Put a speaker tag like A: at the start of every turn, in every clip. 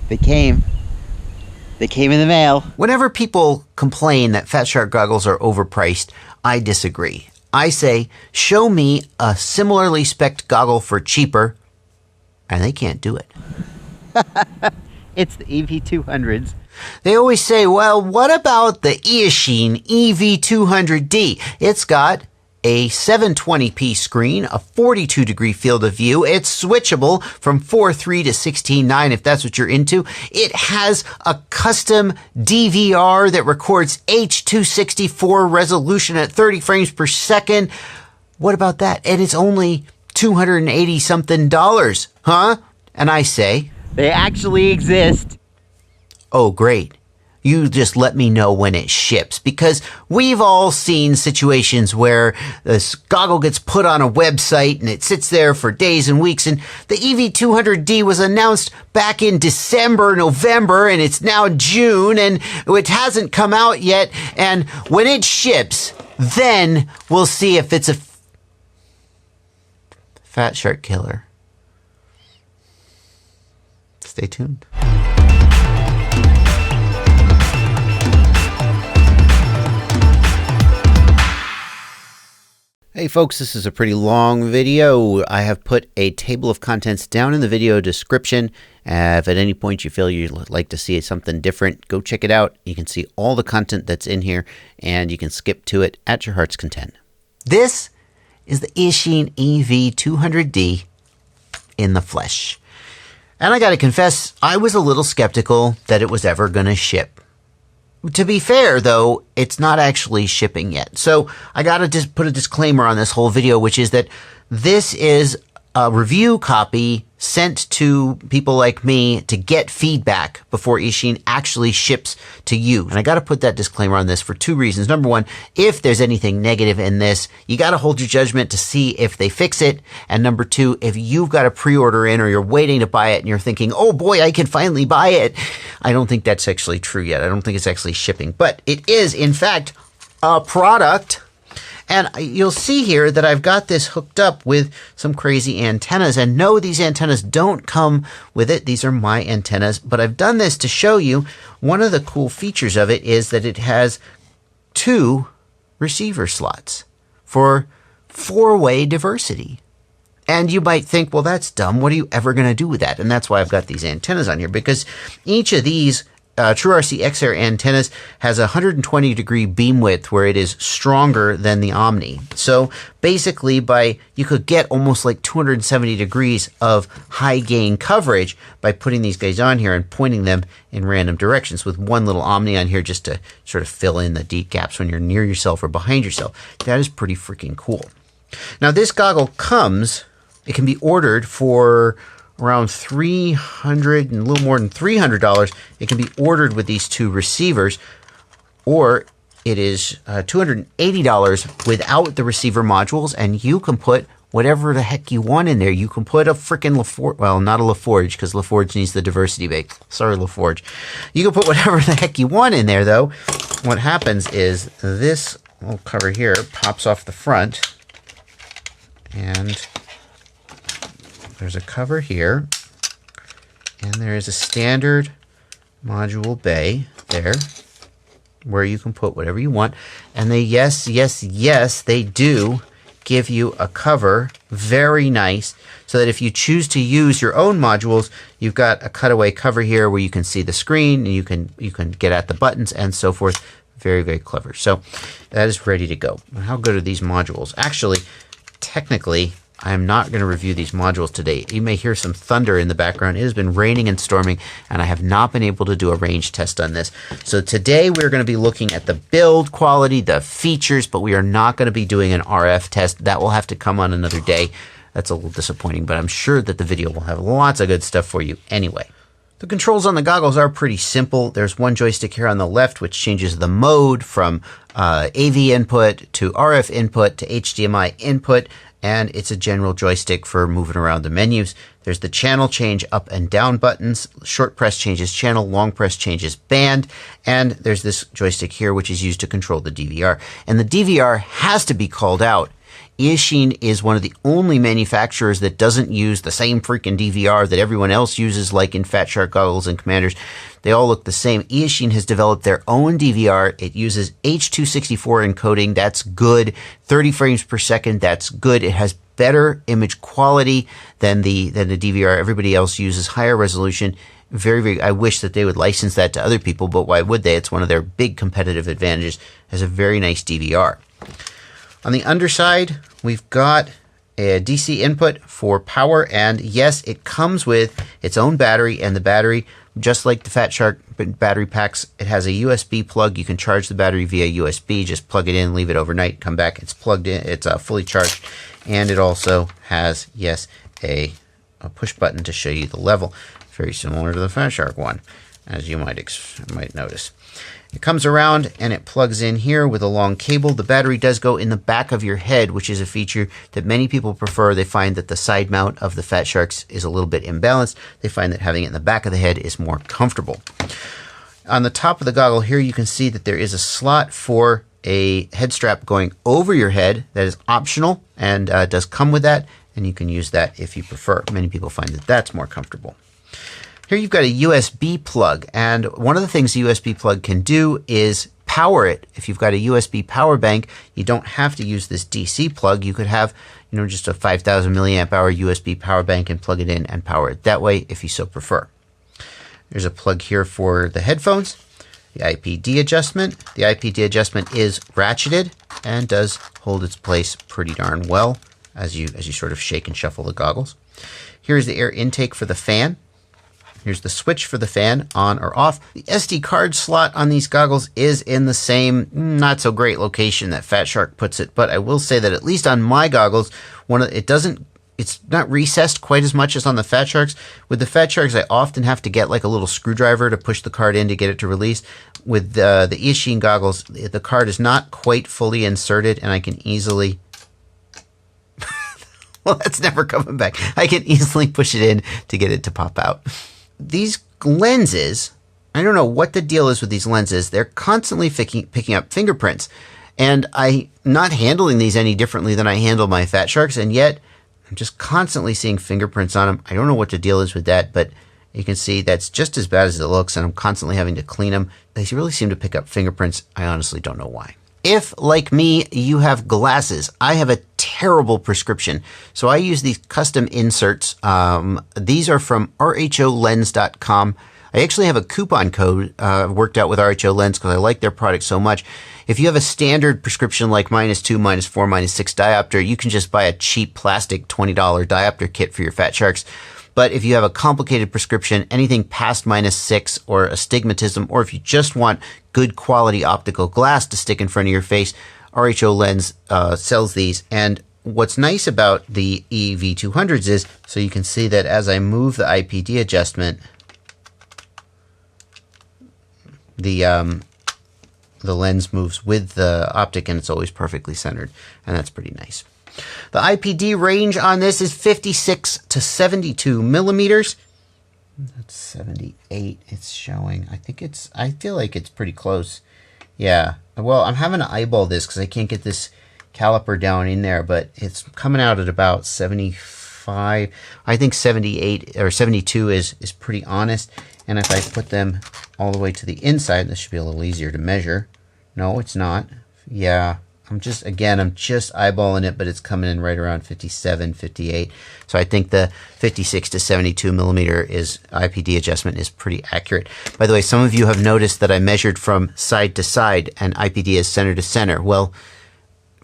A: They came. They came in the mail.
B: Whenever people complain that Fat Shark goggles are overpriced, I disagree. I say, show me a similarly spec'd goggle for cheaper, and they can't do it.
A: It's the EV200s.
B: They always say, well, what about the EACHINE EV200D? It's got a 720p screen, a 42-degree field of view. It's switchable from 4.3 to 16.9 if that's what you're into. It has a custom DVR that records H.264 resolution at 30 frames per second. What about that? And it's only $280-something, huh? And I say,
A: they actually exist.
B: oh, great. You just let me know when it ships, because we've all seen situations where this goggle gets put on a website and it sits there for days and weeks, and the EV200D was announced back in December, November, and it's now June, and it hasn't come out yet, and when it ships, then we'll see if it's a Fat Shark killer. Stay tuned. Hey folks, this is a pretty long video. I have put a table of contents down in the video description. If at any point you feel you'd like to see something different, go check it out. You can see all the content that's in here, and you can skip to it at your heart's content. This is the EACHINE EV200D in the flesh. And I gotta confess, I was a little skeptical that it was ever gonna ship. To be fair, though, it's not actually shipping yet. So I got to just put a disclaimer on this whole video, which is that this is a review copy sent to people like me to get feedback before EACHINE actually ships to you. And I got to put that disclaimer on this for two reasons. Number one, if there's anything negative in this, you got to hold your judgment to see if they fix it. And number two, if you've got a pre-order in or you're waiting to buy it and you're thinking, oh boy, I can finally buy it, I don't think that's actually true yet. I don't think it's actually shipping, but it is in fact a product. And you'll see here that I've got this hooked up with some crazy antennas. And no, these antennas don't come with it. These are my antennas. But I've done this to show you one of the cool features of it is that it has 2 receiver slots for 4-way diversity. And you might think, well, that's dumb. What are you ever going to do with that? And that's why I've got these antennas on here, because each of these TrueRC XR antennas has a 120-degree beam width where it is stronger than the Omni. So basically, you could get almost like 270 degrees of high gain coverage by putting these guys on here and pointing them in random directions with one little Omni on here just to sort of fill in the deep gaps when you're near yourself or behind yourself. That is pretty freaking cool. Now this goggle it can be ordered for around $300 and a little more than $300. It can be ordered with these 2 receivers, or it is $280 without the receiver modules, and you can put whatever the heck you want in there. You can put a freaking LaForge, well, not a LaForge, because LaForge needs the diversity bake. Sorry, LaForge. You can put whatever the heck you want in there, though. What happens is this little cover here pops off the front, and there's a cover here, and there is a standard module bay there where you can put whatever you want. And they, yes, they do give you a cover, very nice, so that if you choose to use your own modules, you've got a cutaway cover here where you can see the screen, and you can get at the buttons and so forth. Very, very clever. So that is ready to go. How good are these modules? Actually, technically, I am not going to review these modules today. You may hear some thunder in the background. It has been raining and storming, and I have not been able to do a range test on this. So today we're going to be looking at the build quality, the features, but we are not going to be doing an RF test. That will have to come on another day. That's a little disappointing, but I'm sure that the video will have lots of good stuff for you anyway. The controls on the goggles are pretty simple. There's one joystick here on the left which changes the mode from AV input to RF input to HDMI input, and it's a general joystick for moving around the menus. There's the channel change up and down buttons. Short press changes channel, long press changes band, and there's this joystick here which is used to control the DVR. And the DVR has to be called out EACHINE is one of the only manufacturers that doesn't use the same freaking DVR that everyone else uses, like in Fat Shark goggles and Commanders. They all look the same. EACHINE has developed their own DVR. It uses H.264 encoding. That's good. 30 frames per second. That's good. It has better image quality than the DVR everybody else uses. Higher resolution. Very, very. I wish that they would license that to other people, but why would they? It's one of their big competitive advantages. It has a very nice DVR. On the underside, we've got a DC input for power, and yes, it comes with its own battery, and the battery, just like the Fat Shark battery packs, it has a USB plug. You can charge the battery via USB. Just plug it in, leave it overnight, come back, it's plugged in, it's fully charged, and it also has, yes, a push button to show you the level. Very similar to the Fat Shark one, as you might notice. It comes around and it plugs in here with a long cable. The battery does go in the back of your head, which is a feature that many people prefer. They find that the side mount of the Fat Sharks is a little bit imbalanced. They find that having it in the back of the head is more comfortable. On the top of the goggle here, you can see that there is a slot for a head strap going over your head that is optional and does come with that, and you can use that if you prefer. Many people find that that's more comfortable. Here you've got a USB plug, and one of the things a USB plug can do is power it. If you've got a USB power bank, you don't have to use this DC plug. You could have, just a 5,000 milliamp hour USB power bank and plug it in and power it that way if you so prefer. There's a plug here for the headphones, the IPD adjustment. The IPD adjustment is ratcheted and does hold its place pretty darn well as you sort of shake and shuffle the goggles. Here's the air intake for the fan. Here's the switch for the fan, on or off. The SD card slot on these goggles is in the same not so great location that Fat Shark puts it, but I will say that at least on my goggles, it's not recessed quite as much as on the Fat Sharks. With the Fat Sharks, I often have to get like a little screwdriver to push the card in to get it to release. With the EACHINE goggles, the card is not quite fully inserted, and I can easily well, that's never coming back. I can easily push it in to get it to pop out. These lenses, I don't know what the deal is with these lenses. They're constantly picking up fingerprints. And I'm not handling these any differently than I handle my Fat Sharks, and yet I'm just constantly seeing fingerprints on them. I don't know what the deal is with that, but you can see that's just as bad as it looks, and I'm constantly having to clean them. They really seem to pick up fingerprints. I honestly don't know why. If, like me, you have glasses, I have a terrible prescription. So I use these custom inserts. These are from rholens.com. I actually have a coupon code worked out with RHO Lens because I like their product so much. If you have a standard prescription like -2, -4, -6 diopter, you can just buy a cheap plastic $20 diopter kit for your Fat Sharks. But if you have a complicated prescription, anything past -6 or astigmatism, or if you just want good quality optical glass to stick in front of your face, RHO Lens sells these. And what's nice about the EV200s is, so you can see that as I move the IPD adjustment, the lens moves with the optic, and it's always perfectly centered, and that's pretty nice. The IPD range on this is 56 to 72 millimeters. That's 78 it's showing. I feel like it's pretty close. Yeah, well, I'm having to eyeball this because I can't get this caliper down in there, but it's coming out at about 75. I think 78 or 72 is pretty honest. And if I put them all the way to the inside, this should be a little easier to measure. No, it's not. Yeah, I'm just eyeballing it, but it's coming in right around 57, 58. So I think the 56 to 72 millimeter IPD adjustment is pretty accurate. By the way, some of you have noticed that I measured from side to side, and IPD is center to center. Well,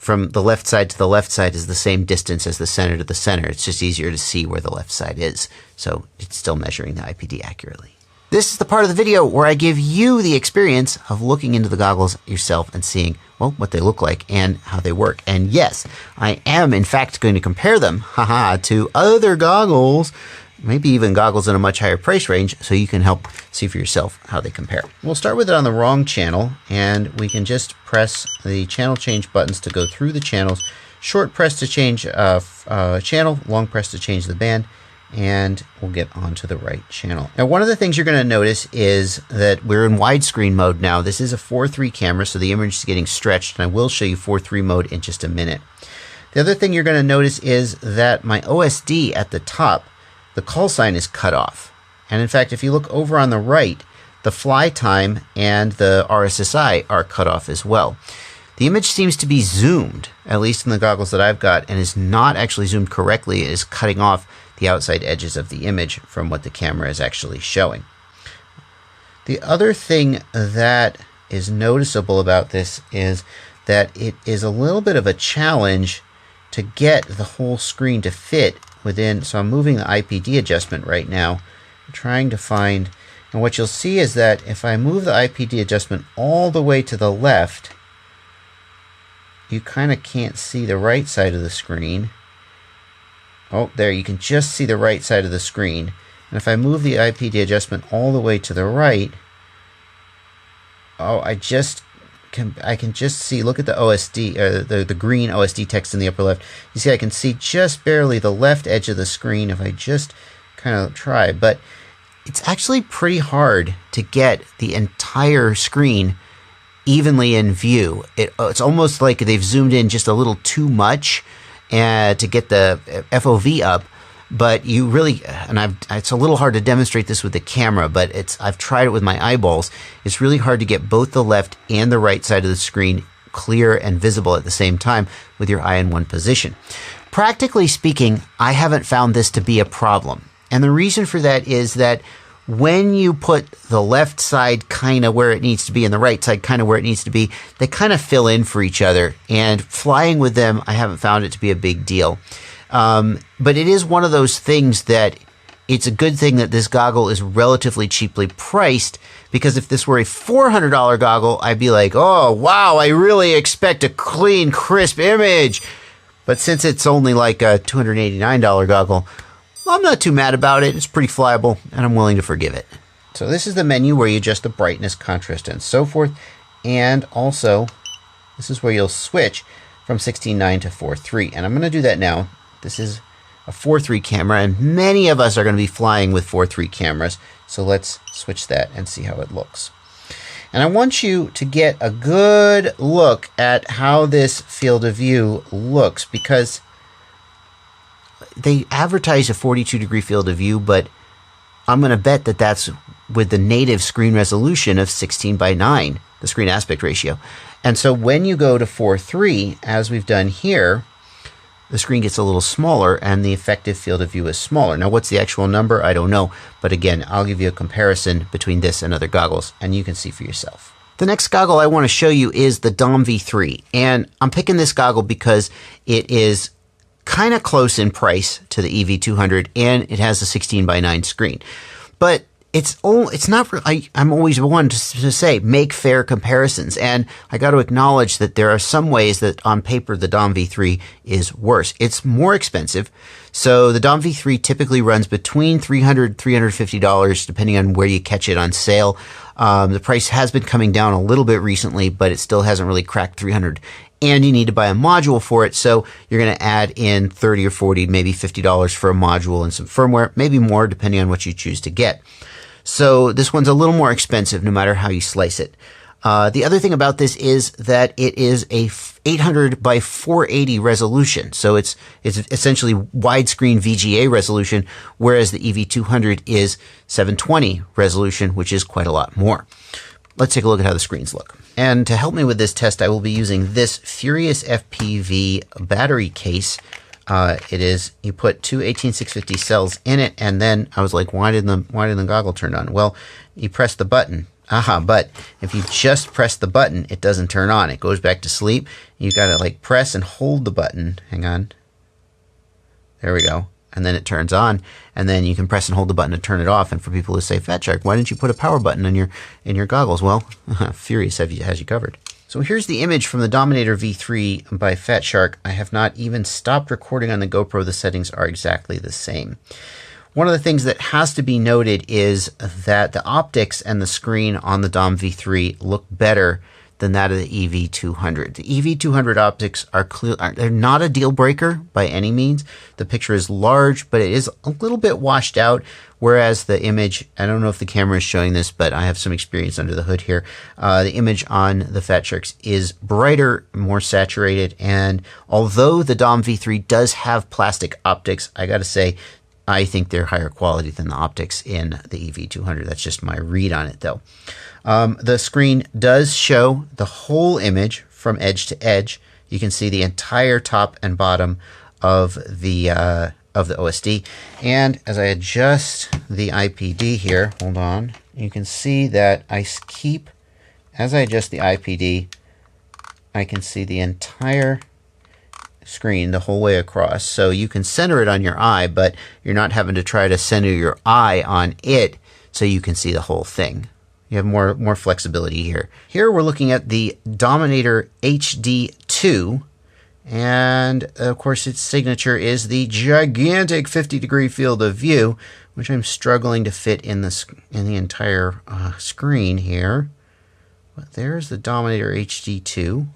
B: from the left side to the left side is the same distance as the center to the center. It's just easier to see where the left side is. So it's still measuring the IPD accurately. This is the part of the video where I give you the experience of looking into the goggles yourself and seeing, well, what they look like and how they work. And yes, I am in fact going to compare them, to other goggles, maybe even goggles in a much higher price range, so you can help see for yourself how they compare. We'll start with it on the wrong channel, and we can just press the channel change buttons to go through the channels. Short press to change channel, long press to change the band, and we'll get onto the right channel. Now, one of the things you're going to notice is that we're in widescreen mode now. This is a 4:3 camera, so the image is getting stretched, and I will show you 4:3 mode in just a minute. The other thing you're going to notice is that my OSD at the top, the call sign is cut off. And in fact, if you look over on the right, the fly time and the RSSI are cut off as well. The image seems to be zoomed, at least in the goggles that I've got, and is not actually zoomed correctly. It is cutting off the outside edges of the image from what the camera is actually showing. The other thing that is noticeable about this is that it is a little bit of a challenge to get the whole screen to fit within. So I'm moving the IPD adjustment right now, trying to find, and what you'll see is that if I move the IPD adjustment all the way to the left, you kind of can't see the right side of the screen. Oh, there, you can just see the right side of the screen. And if I move the IPD adjustment all the way to the right, oh, I can just see, look at the OSD, the green OSD text in the upper left. You see I can see just barely the left edge of the screen if I just kind of try. But it's actually pretty hard to get the entire screen evenly in view. It's almost like they've zoomed in just a little too much to get the FOV up. But you really, and it's a little hard to demonstrate this with the camera, but I've tried it with my eyeballs. It's really hard to get both the left and the right side of the screen clear and visible at the same time with your eye in one position. Practically speaking, I haven't found this to be a problem. And the reason for that is that when you put the left side kind of where it needs to be and the right side kind of where it needs to be, they kind of fill in for each other. And flying with them, I haven't found it to be a big deal. But it is one of those things that it's a good thing that this goggle is relatively cheaply priced, because if this were a $400 goggle, I'd be like, oh, wow, I really expect a clean, crisp image. But since it's only like a $289 goggle, well, I'm not too mad about it. It's pretty flyable, and I'm willing to forgive it. So this is the menu where you adjust the brightness, contrast, and so forth. And also, this is where you'll switch from 16:9 to 4:3. And I'm going to do that now. This is a 4:3 camera, and many of us are going to be flying with 4:3 cameras. So let's switch that and see how it looks. And I want you to get a good look at how this field of view looks, because they advertise a 42-degree field of view, but I'm going to bet that that's with the native screen resolution of 16:9, the screen aspect ratio. And so when you go to 4:3, as we've done here, the screen gets a little smaller and the effective field of view is smaller. Now, what's the actual number? I don't know. But again, I'll give you a comparison between this and other goggles, and you can see for yourself. The next goggle I want to show you is the Dom V3. And I'm picking this goggle because it is kind of close in price to the EV200, and it has a 16:9 screen. But it's not. I'm always one to say make fair comparisons, and I got to acknowledge that there are some ways that on paper the Dom V3 is worse. It's more expensive, so the Dom V3 typically runs between $300 $350 depending on where you catch it on sale. The price has been coming down a little bit recently, but it still hasn't really cracked $300. And you need to buy a module for it, so you're going to add in $30 or $40, maybe $50 for a module and some firmware, maybe more depending on what you choose to get. So this one's a little more expensive no matter how you slice it. The other thing about this is that it is a 800 by 480 resolution. So it's essentially widescreen VGA resolution, whereas the EV200 is 720 resolution, which is quite a lot more. Let's take a look at how the screens look. And to help me with this test, I will be using this Furious FPV battery case. You put two 18650 cells in it, and then I was like, why didn't the goggle turn on? Well, you press the button. But if you just press the button, it doesn't turn on. It goes back to sleep. You got to like press and hold the button. Hang on. There we go. And then it turns on, and then you can press and hold the button to turn it off. And for people who say, Fat Shark, why didn't you put a power button in your goggles? Well, Furious has you covered. So here's the image from the Dominator V3 by Fat Shark. I have not even stopped recording on the GoPro. The settings are exactly the same. One of the things that has to be noted is that the optics and the screen on the Dom V3 look better than that of the EV200. The EV200 optics are clear. They're not a deal breaker by any means. The picture is large, but it is a little bit washed out, whereas the image, I don't know if the camera is showing this, but I have some experience under the hood here. The image on the Fat Sharks is brighter, more saturated, and although the Dom V3 does have plastic optics, I gotta say, I think they're higher quality than the optics in the EV200. That's just my read on it, though. The screen does show the whole image from edge to edge. You can see the entire top and bottom of the OSD. And as I adjust the IPD here, hold on, you can see that as I adjust the IPD, I can see the entire screen the whole way across. So you can center it on your eye, but you're not having to try to center your eye on it so you can see the whole thing. You have more flexibility here. Here we're looking at the Dominator HD2, and of course its signature is the gigantic 50-degree field of view, which I'm struggling to fit in the entire screen here. But there's the Dominator HD2.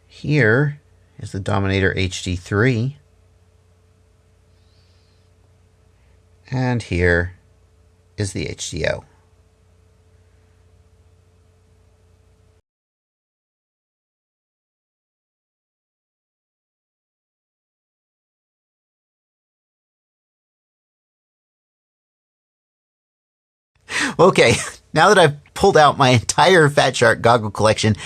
B: Here is the Dominator HD3. And here is the HDO. Okay, now that I've pulled out my entire Fat Shark goggle collection,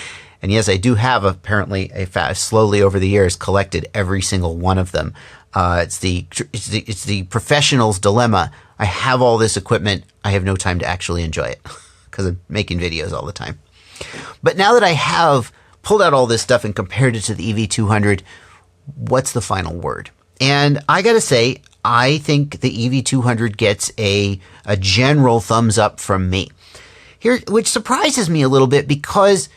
B: and yes, I do have apparently slowly over the years collected every single one of them. It's the professional's dilemma. I have all this equipment. I have no time to actually enjoy it because I'm making videos all the time. But now that I have pulled out all this stuff and compared it to the EV200, what's the final word? And I got to say, I think the EV200 gets a general thumbs up from me. Here, which surprises me a little bit because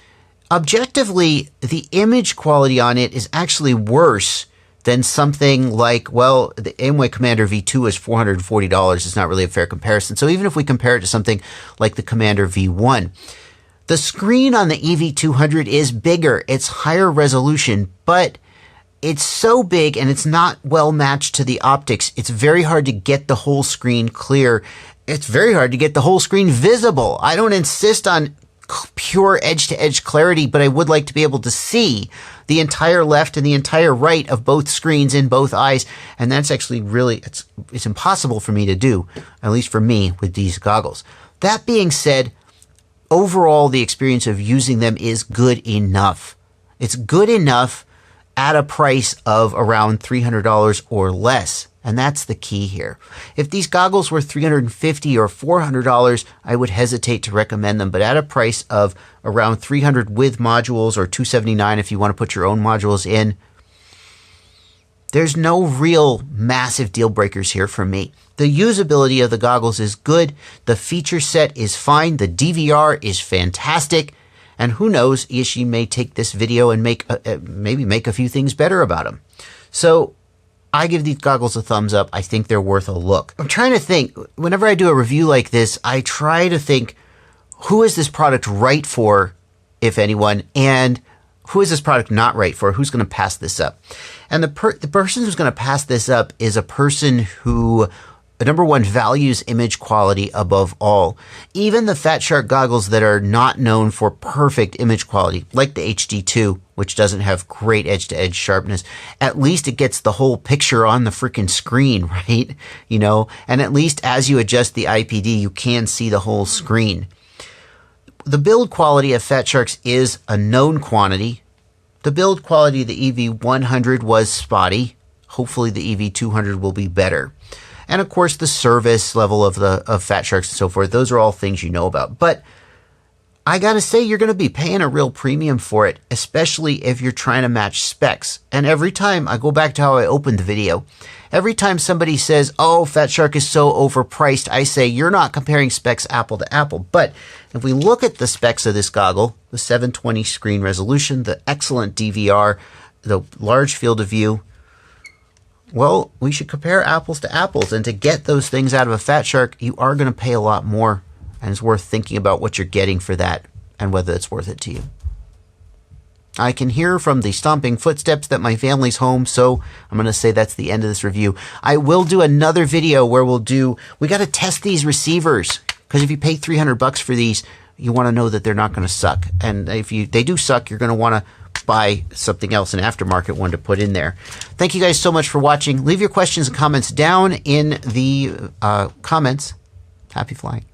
B: objectively, the image quality on it is actually worse than something like, well, the Aimway Commander V2 is $440. It's not really a fair comparison. So even if we compare it to something like the Commander V1, the screen on the EV200 is bigger. It's higher resolution, but it's so big and it's not well matched to the optics. It's very hard to get the whole screen clear. It's very hard to get the whole screen visible. I don't insist on pure edge-to-edge clarity, but I would like to be able to see the entire left and the entire right of both screens in both eyes, and that's actually really, it's impossible for me to do, at least for me, with these goggles. That being said, overall, the experience of using them is good enough. It's good enough at a price of around $300 or less. And that's the key here. If these goggles were $350 or $400, I would hesitate to recommend them. But at a price of around $300 with modules or $279 if you want to put your own modules in, there's no real massive deal breakers here for me. The usability of the goggles is good. The feature set is fine. The DVR is fantastic. And who knows, EACHINE may take this video and maybe make a few things better about them. So I give these goggles a thumbs up. I think they're worth a look. I'm trying to think, whenever I do a review like this, I try to think, who is this product right for, if anyone, and who is this product not right for? Who's going to pass this up? And the person who's going to pass this up is a person who, number one, values image quality above all. Even the Fat Shark goggles that are not known for perfect image quality, like the HD2, which doesn't have great edge-to-edge sharpness, at least it gets the whole picture on the freaking screen, right? You know, and at least as you adjust the IPD, you can see the whole screen. The build quality of Fat Sharks is a known quantity. The build quality of the EV100 was spotty. Hopefully the EV200 will be better. And of course, the service level of Fat Sharks and so forth, those are all things you know about. But I gotta say, you're gonna be paying a real premium for it, especially if you're trying to match specs. And every time, I go back to how I opened the video, every time somebody says, oh, Fat Shark is so overpriced, I say, you're not comparing specs apple to apple. But if we look at the specs of this goggle, the 720 screen resolution, the excellent DVR, the large field of view, well, we should compare apples to apples. And to get those things out of a Fat Shark, you are going to pay a lot more And it's worth thinking about what you're getting for that and whether it's worth it to you. I can hear from the stomping footsteps that my family's home, so I'm going to say that's the end of this review. I will do another video where we got to test these receivers, because if you pay $300 for these, you want to know that they're not going to suck. And if they do suck, you're going to want to buy something else, an aftermarket one to put in there. Thank you guys so much for watching. Leave your questions and comments down in the comments. Happy flying.